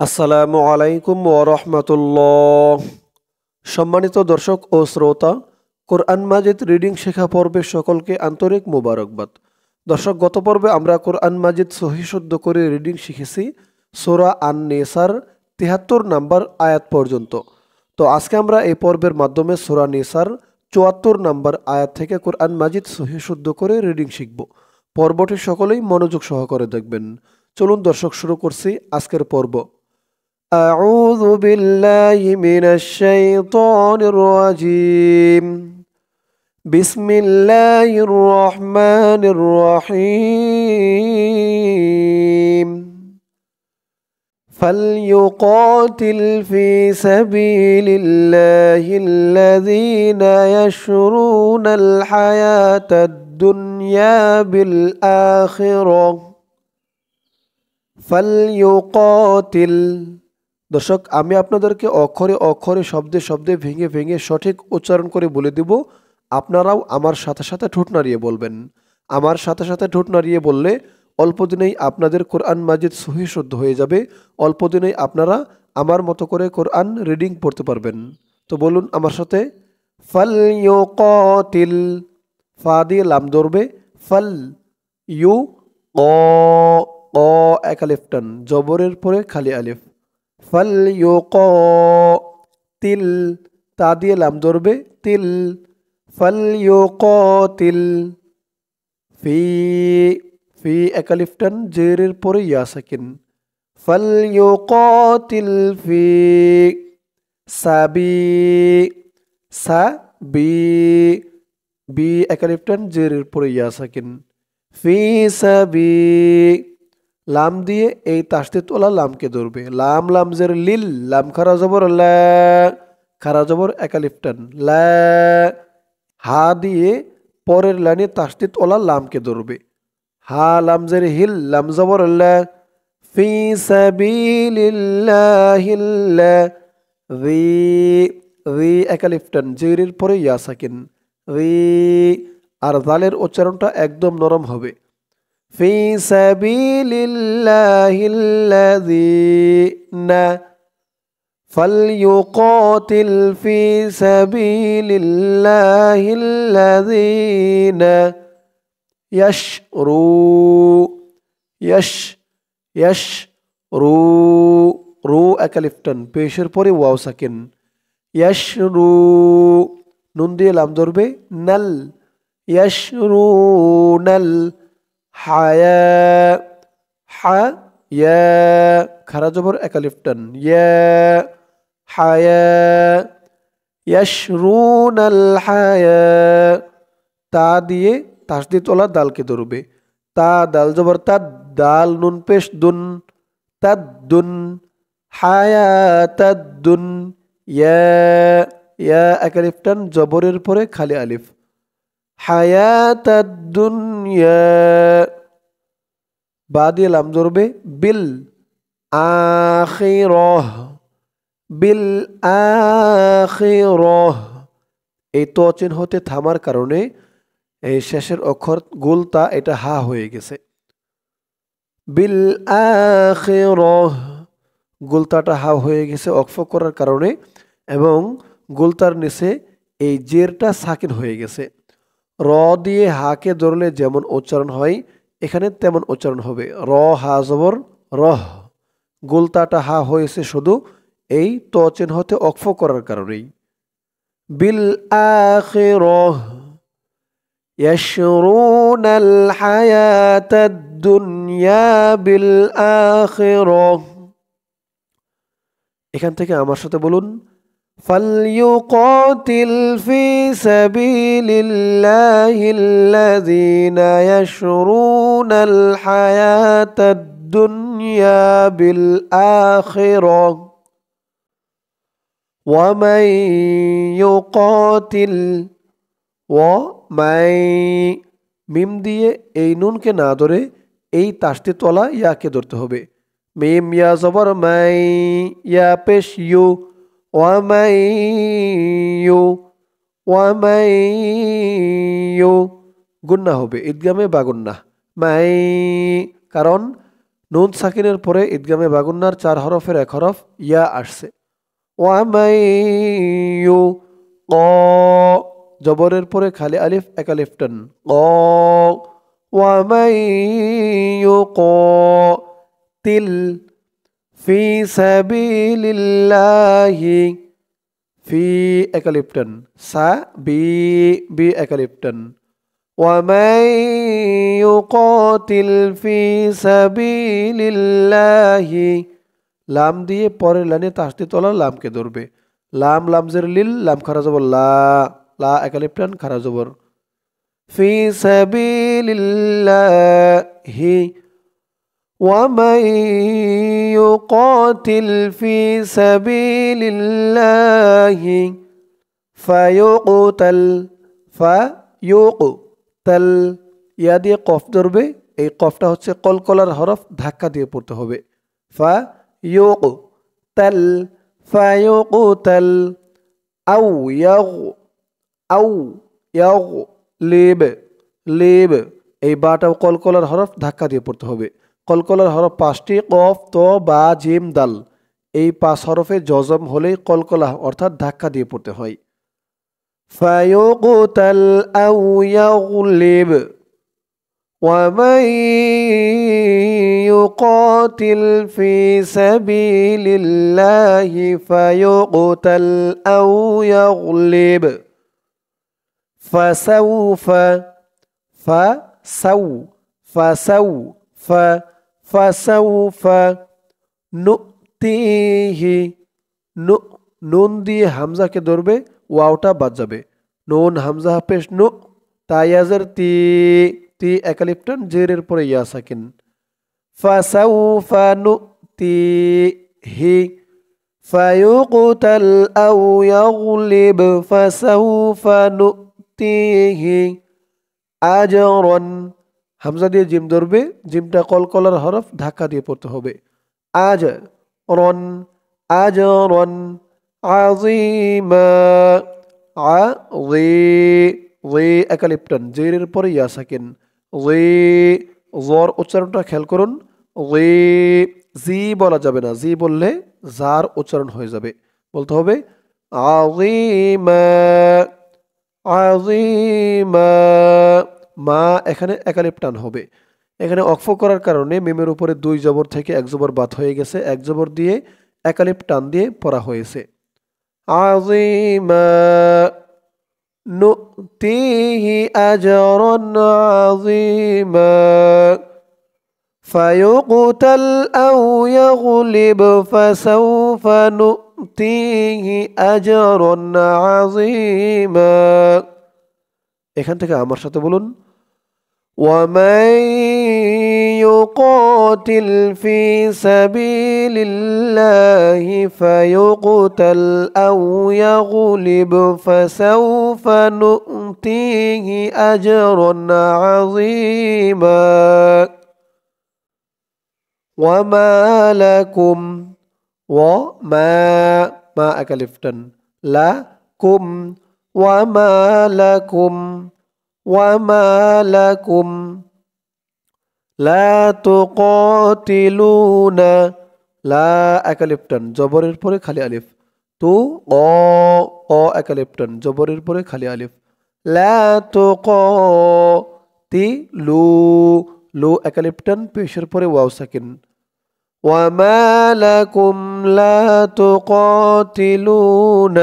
আসসালামু আলাইকুম ওয়া রাহমাতুল্লাহ। সম্মানিত দর্শক ও শ্রোতা, কোরআন মাজিদ রিডিং শেখা পর্বে সকলকে আন্তরিক মোবারকবাদ। দর্শক, গত পর্বে আমরা কোরআন মাজিদ সহি শুদ্ধ করে রিডিং শিখেছি সূরা আন-নিসার ৭৩ নাম্বার আয়াত পর্যন্ত। তো আজকে আমরা এই পর্বের মাধ্যমে সূরা নিসার ৭৪ নাম্বার আয়াত থেকে কোরআন মাজিদ সহি শুদ্ধ করে রিডিং শিখব। পর্বটি সকলেই মনোযোগ সহকারে দেখবেন। চলুন দর্শক, শুরু করছি আজকের পর্ব। أعوذ بالله من الشيطان الرجيم. بسم الله الرحمن الرحيم. فليقاتل في سبيل الله الذين يشرون الحياة الدنيا بالآخرة. فليقاتل। দর্শক, আমি আপনাদেরকে অক্ষরে অক্ষরে শব্দে শব্দে ভেঙে ভেঙে সঠিক উচ্চারণ করে বলে দিব। আপনারাও আমার সাথে সাথে ঠোঁট নাড়িয়ে বলবেন। আমার সাথে সাথে ঠোঁট নাড়িয়ে বললে অল্প দিনেই আপনাদের কোরআন মাজিদ সহি শুদ্ধ হয়ে যাবে। অল্প দিনেই আপনারা আমার মতো করে কোরআন রিডিং পড়তে পারবেন। তো বলুন আমার সাথে, ফাল ইউকাতিল। ফা দিয়ে লাম ধরবে, ফাল ইউ ক এক আলিফ টান, জবরের পরে খালি আলিফ। ফালইউকাতিল, তা দিয়ে লাম ধরবে, তিল। ফালইউকাতিল ফি, ফি এক আলিফ টান, জেরের পরে ইয়া সাকিন। ফালইউকাতিল ফি সাবি, সাবি, বি এক আলিফ টান, জেরের পরে ইয়া সাকিন। ফি সাবি, লাম দিয়ে এই তাসদিদ ওলা লামকে ধরবে। লাম লাম জের লিল, লাম খারা জবর লা, খারা জবর এক আলিফ টান, লা। হা দিয়ে পরের লাইনে তাসদিদ ওলা লামকে ধরবে। হা লাম জের হিল, লাম জবর লা। ফি সাবিলিল্লাহিল্লা, রি, রি এক আলিফ টান, জেরের পরে ইয়া সাকিন, রি। আর জালের উচ্চারণটা একদম নরম হবে। في سبيل الله الذين، فليقاتل في سبيل الله الذين يشرو রু এক আলিফ টান, পেশের পরে ওয়াও সাকিন। ইয়াশরু, নুন দিয়ে লাম ধরবে, নাল। ইয়াশরুনাল হায়া, হা ইয়া, খারা জবর এক আলিফ টান, ইয়া, হায়া। ইয়াশরুনাল হায়া, তা দিয়ে তাসদিদ ওলা দালকে ধরবে। তা দাল জবর তাদ, দাল নুন পেশ দুন, তাদ্দুন। হায়াতাদ্দুন, ইয়া, ইয়া এক আলিফ টান, জবরের পরে খালি আলিফ। হায়াতাদ্দুনিয়া, বা দিয়ে লাম ধরবে, বিল আখিরাহ, বিল আখিরাহ। এই তো চিহ্ন হতে থামার কারণে এই শেষের অক্ষর গুলতা, এটা হা হয়ে গেছে। বিল আখিরাহ, গুলতাটা হা হয়ে গেছে অক্ফ করার কারণে, এবং গুলতার নিচে এই জেরটা সাকিন হয়ে গেছে। র দিয়ে হাকে ধরলে যেমন উচ্চারণ হয় এখানে তেমন উচ্চারণ হবে। র হা জবর রহ, গুলতাটা হা হয়েছে শুধু এই ত চিহ্ন হতে অক্ফ করার কারণেই। বিল আখিরাহ ইয়াশরুনাল হায়াতাদ দুনিয়া বিল আখিরাহ। এখান থেকে আমার সাথে বলুন, فليقاتل في سبيل الله الذين يشرون الحياة الدنيا بالآخرة ومن يقاتل। ومن, মিম দিয়ে এই নুনকে না ধরে এই তাসদিদ ওয়ালা ইয়াকে ধরতে হবে। মিম ইয়া জবর মাই, ইয়া পেশ ইউ, ওয়ামাইয়ু, ওয়ামাইয়ু গুন্না হবে, ঈদগামে বা গুন্না। মাই, কারণ নুন সাকিনের পরে ঈদগামে বাগুন্নার 4 হরফের এক হরফ ইয়া আসছে। ওয়ামাইয়ু ক, জবরের পরে খালি আলিফ এক আলিফ টান ক। ওয়ামাইয়ু ক তিল ফি সাবিলিল্লাহি, ফি এক আলিফ টান, সা বি বি এক আলিফ টান। ومن يقاتل في سبيل الله, লাম দিয়ে পরের লাইনে তাসদিদ ওয়ালা লামকে ধরবে। লাম লামজের লিল, লাম খারা জবর লা, লা এক আলিফ টান খারা জবর। ফি সাবিলিল্লাহি ومن يقاتل في سبيل الله فيقتل, ফায়ুকতাল, ইয়া দিয়ে কফ ধরবে। এই কফটা হচ্ছে কলকলার হরফ, ধাক্কা দিয়ে পড়তে হবে। ফায়ুকতাল ফায়ুকতাল আউ ইয়াগলিব, লিব, এই বাটাও কলকলার হরফ, ধাক্কা দিয়ে পড়তে হবে। কলকলার হরফ 5টি, কফ ত বা জিম দাল, এই 5 হরফে জজম হলেই কলকলা অর্থাৎ ধাক্কা দিয়ে পড়তে হয়। فيقتل أو يغلب ومن يقاتل في سبيل الله فيقتل أو يغلب فسوف فسوف نؤتيه, নুন দিয়ে হামজাকে ধরবে, ওয়াওটা বাদ যাবে। নুন হামজা পেশ নু, তায়াজের তি, তি এক আলিফ টান, জেরের পরে ইয়া সাকিন। ফাসাউফা নুতিহি ফায়ুকতাল আও ইয়াগলিব ফাসাউফা নুতিহি আজরান, হামজা দিয়ে জিম ধরবে, জিমটা কলকলার হরফ, ধাক্কা দিয়ে পড়তে হবে। আজরান আজরান আজিমা, এক আলিফ টান, জেরের পরে ইয়া সাকিন। জর উচ্চারণটা খেয়াল করুন। জি বলা যাবে না, জি বললে জার উচ্চারণ হয়ে যাবে, বলতে হবে আজিমা আজিমা। মা এখানে এক আলিফ টান হবে। এখানে অক্ফ করার কারণে মিমের উপরে 2 জবর থেকে 1 জবর বাদ হয়ে গেছে, 1 জবর দিয়ে এক আলিফ টান দিয়ে পড়া হয়েছে। আজিমা নুতিহি আজরান আজিমা ফায়ুকতাল আও ইয়াগলিব ফাসাউফা নুতিহি আজরান আজিমা। এখান থেকে আমার সাথে বলুন, ومن يقاتل في سبيل الله فيقتل أو يغلب فسوف نؤتيه أجرا عظيما وما لكم وما ما أكلفتن لكم وما لكم وما لكم لا تقاتلون لا একালিফটান জবরের পরে খালি আলিফ তু অ একালিফটান জবরের পরে খালি আলিফ লা তুকাতিলু লু একালিফটান পেশের পরে ওয়াও সাকিন وما لكم لا تقاتلون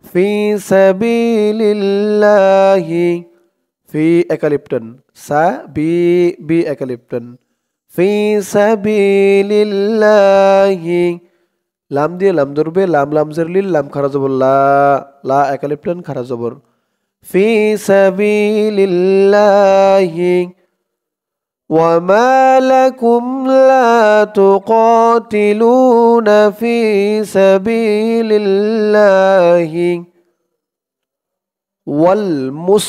في سبيل الله في একালিফটান সা বি বি একালিফটান في سبيل الله লাম দিয়ে লাম ধরবে লাম লামজের লিল লাম খারা জবর লা লা একালিফটান খারা জবর في سبيل الله وما لكم لا تقاتلون في سبيل الله والمس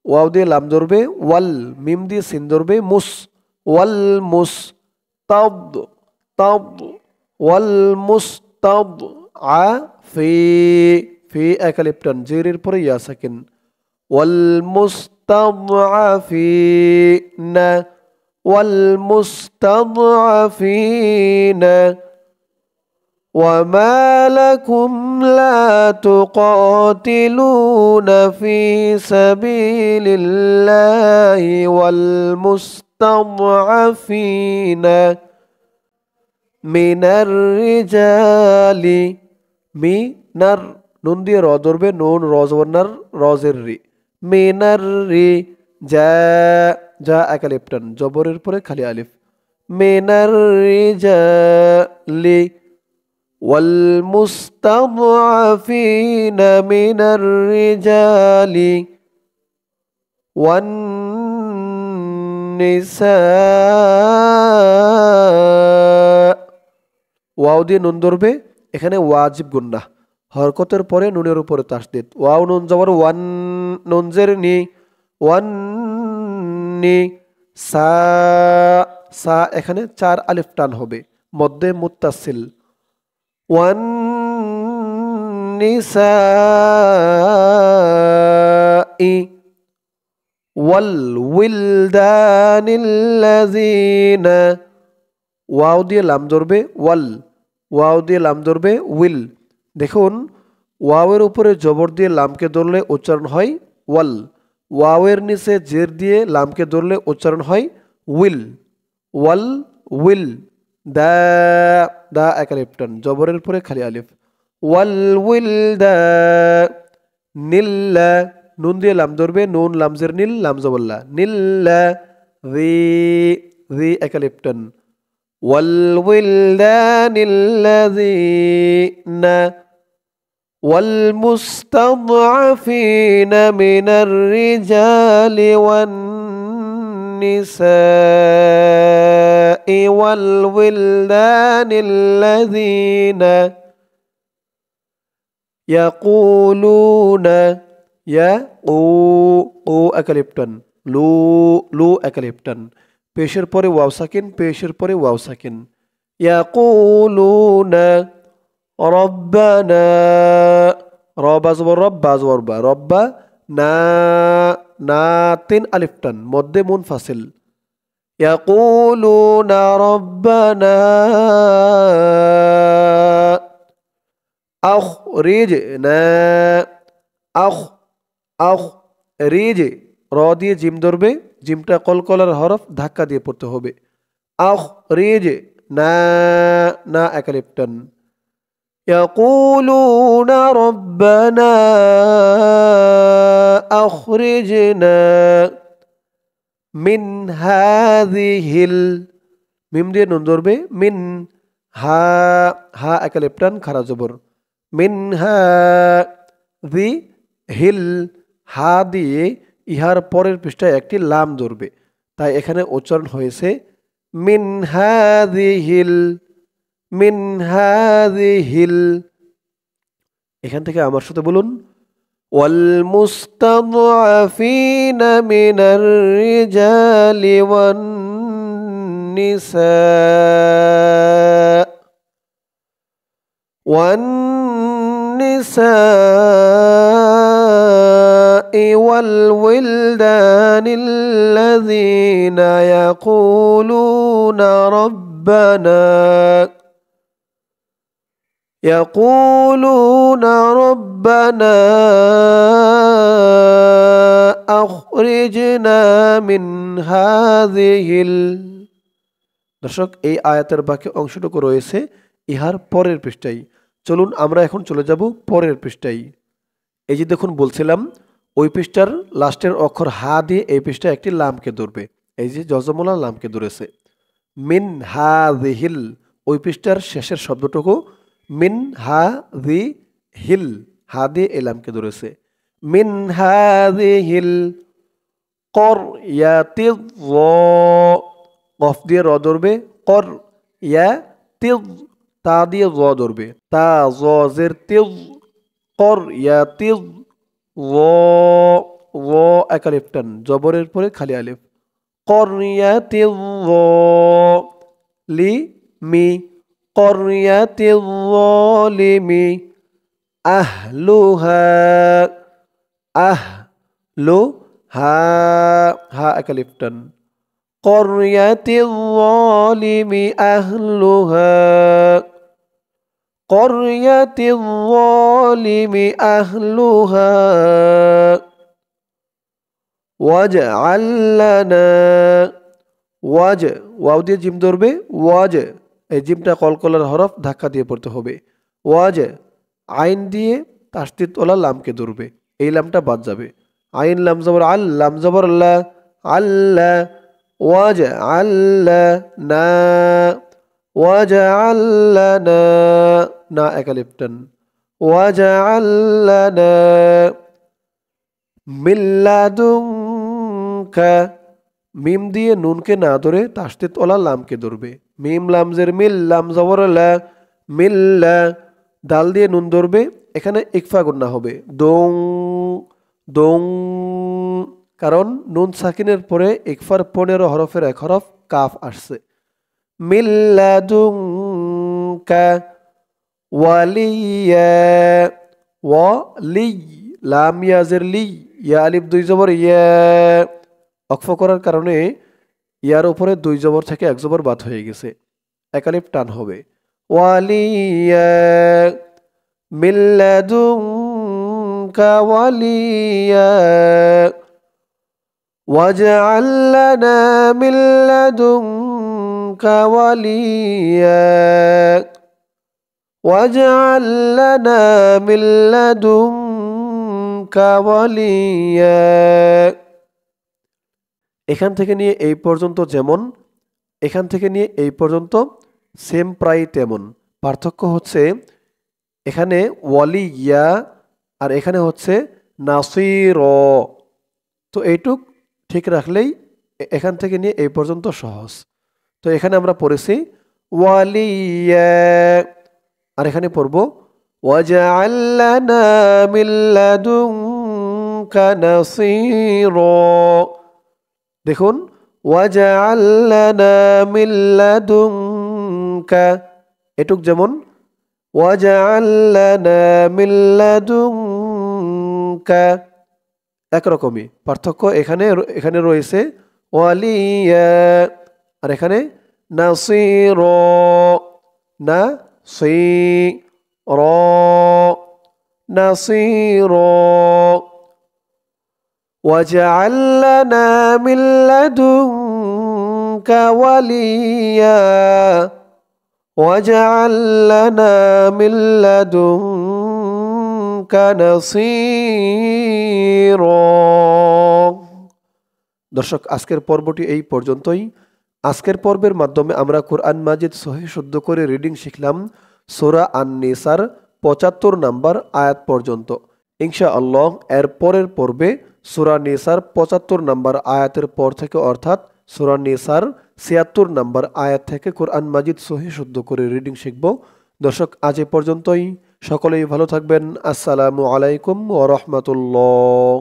ওয়াও দিয়ে লাম ধরবে ওয়াল মিম দিয়ে সিন ধরবে মুস والمس طب والمستضعفين একালিফটান জেরের পরে ইয়া সাকিন والمستضعفين والمستضعفين وما لكم لا تقاتلون في سبيل الله والمستضعفين من الرجال মিনার নুন দিয়ে র ধরবে নুন রজবর্ণার রজের রি মিনার রি যা যা একালিপ্টন জবরের পরে খালি আলিফ মিনার রিজালি والمستضعفين من الرجال والنساء ওয়াও দিয়ে নুন ধরবে এখানে ওয়াজিব গুন্নাহ হরকতের পরে নুনের উপরে তাসদিদ ওয়াও নুন জবর ওয়ান নুন জের নি ওয়ান নি সা সা এখানে চার আলিফ টান হবে মধ্যে মুত্তাসিল ওয়ান নিসা ই ওয়াল উইলদানিল্লাযিনা ওয়াও দিয়ে লাম ধরবে ওয়াল ওয়াও দিয়ে লাম ধরবে উইল দেখুন ওয়াওয়ের উপরে জবর দিয়ে লামকে ধরলে উচ্চারণ হয় ওয়াল ওয়াওয়ের নিচে জের দিয়ে লামকে ধরলে উচ্চারণ হয় উইল ওয়াল উইল দা দা একালিপ্টন জবরের পরে খালি আলিফ ওয়াল উইল দা নিল্লা নুন দিয়ে লাম ধরবে নুন লামজের নীল লাম জবল্লা নিল্লা রি একালিপ্টন والولدان الذين والمستضعفين من الرجال والنساء والولدان الذين يقولون একালিপ্টন লু একালিপ্টন পেশের পরে ওয়াও সাকিন পেশের পরে ওয়াও সাকিন ইয়াকুলুনা রব্বানা রবা জবর রব্বা জবর বা রব্বা না না তিন আলিফ টান মধ্যে মুনফাসিল ইয়াকুলুনা রব্বানা আখরিজনা আখরিজ র দিয়ে জিম ধরবে জিমটা কলকলার হরফ ধাক্কা দিয়ে পড়তে হবে আখরিজ না না একালিপ্টন يقولون ربنا أخرجنا من هذه মিম দিয়ে নুন ধরবে মিন হা হা একালিপ্টন খারা জবর মিন হাযি হিল হা দিয়ে ইহার পরের পৃষ্ঠায় একটি লাম ধরবে তাই এখানে উচ্চারণ হয়েছে মিন হাযিহিল এখান থেকে আমার সাথে বলুন ওয়াল মুস্তাদআফিনা মিনার রিজালি ওয়ান নিসা والولدان الذين يقولون ربنا أخرجنا من هذه দর্শক এই আয়াতের বাকি অংশটুকু রয়েছে ইহার পরের পৃষ্ঠায় চলুন আমরা এখন চলে যাব পরের পৃষ্ঠায় এই যে দেখুন বলছিলাম ওই পৃষ্ঠার লাস্টের অক্ষর হা দিয়ে এই পৃষ্ঠায় একটি লামকে ধরবে এই যে জজমলা লামকে ধরেছে মিন হাযিহিল ওই পৃষ্ঠার শেষের শব্দটুকু মিন হাযিহিল হা দিয়ে এই লামকে ধরেছে মিন হাযিহিল করয়াতিয কফ দিয়ে র ধরবে করয়াতিয তা দিয়ে জ ধরবে তা জের তিয করয়াতিয একালিপ্টন জবরের পরে খালি আলিফ করয়াতিয লিমি করয়াতিয লিমি আহলুহা আহলুহা হা একালিপ্টন قرية الظالم أهلها قرية الظالم أهلها واجعل لنا ওয়াজ ওয়াও দিয়ে জিম ধরবে ওয়াজ এই জিমটা কলকলার হরফ ধাক্কা দিয়ে পড়তে হবে ওয়াজ আইন দিয়ে তাসদিদ ওলা লামকে ধরবে এই লামটা বাদ যাবে আইন লাম জবর আল লাম জবর আল্লাহ আল্লাহ ওয়াজ আল্লাহ না ওয়াজ আল্লাহ না একালিপটান ওয়াজ আল্লাহ মিল্লাদুনকা মিম দিয়ে নুনকে না ধরে তাসদিদ ওলা লামকে ধরবে মিম লামজের মিল লাম জবর লা মিল্লা দাল দিয়ে নুন ধরবে এখানে ইকফা গুন্না হবে দং দং কারণ নুন সাকিনের পরে ইকফার 15 হরফের এক হরফ কাফ আসছে মিল্লাদুনকা ওয়ালিয়া ওয়ালি লাম ইয়াজের লি ইয়া আলিফ দুই জবর ইয়া অক্ফ করার কারণে ইয়ার উপরে দুই জবর থেকে এক জবর বাদ হয়ে গেছে একালিফ টান হবে ওয়ালিয়া মিল্লাদুনকা ওয়ালিয়া ওয়াজআল লানা মিল্লাদুনকা ওয়ালিয়া ওয়াজআল লানা মিল্লাদুনকা ওয়ালিয়া এখান থেকে নিয়ে এই পর্যন্ত যেমন এখান থেকে নিয়ে এই পর্যন্ত সেম প্রায় তেমন পার্থক্য হচ্ছে এখানে ওয়ালিয়া আর এখানে হচ্ছে নাসির তো এইটুক ঠিক রাখলেই এখান থেকে নিয়ে এই পর্যন্ত সহজ তো এখানে আমরা পড়েছি ওয়ালিয়া আর এখানে পড়ব ওয়াজআল লানা মিন লাদুনকা নাসীরা দেখুন ওয়াজআল লানা মিন লাদুনকা এটুক যেমন ওয়াজআল লানা মিন লাদুনকা একরকমই পার্থক্য এখানে রয়েছে ওয়ালিয়া আর এখানে নাসীরা নাসীরা واجعل لنا من لدنك وليا واجعل لنا من لدنك نصيرا দর্শক আজকের পর্বটি এই পর্যন্তই আজকের পর্বের মাধ্যমে আমরা কোরআন মাজিদ সহিহ শুদ্ধ করে রিডিং শিখলাম সূরা আন-নিসার ৭৫ নম্বর আয়াত পর্যন্ত ইনশাআল্লাহ এর পরের পর্বে সূরা নিসার ৭৫ নম্বর আয়াতের পর থেকে অর্থাৎ সূরা নিসার ৭৬ নম্বর আয়াত থেকে কোরআন মাজিদ সহিহ শুদ্ধ করে রিডিং শিখব দর্শক আজ এ পর্যন্তই সকলেই ভালো থাকবেন আসসালামু আলাইকুম ওয়া রাহমাতুল্লাহ